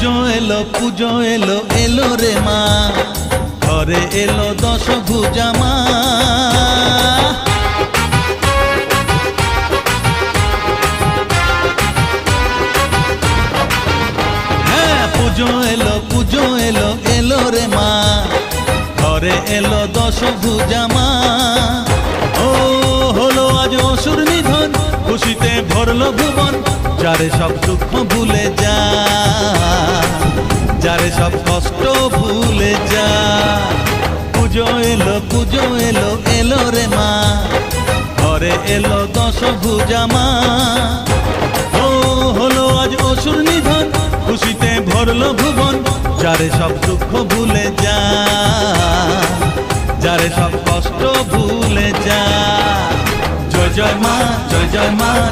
পুজো এলো এলো রে মা, ঘরে এলো দশভুজা মা। হ্যাঁ, পুজো এলো এলো রে মা, ঘরে এলো দশভুজা মা। ও হলো আজ অসুর নিধন, খুশিতে ভরলো ভুবন, যারে সব দুঃখ ভুলে যা, যারে সব কষ্ট ভুলে যা। পুজো এলো এলো রে মা, ঘরে এলো দশভুজা মা। ও হলো আজ অসুর নিধন, খুশিতে ভরলো ভুবন, যারে সব দুঃখ ভুলে যা, যারে সব কষ্ট ভুলে যা। জয় জয় মা, জয় জয় মা।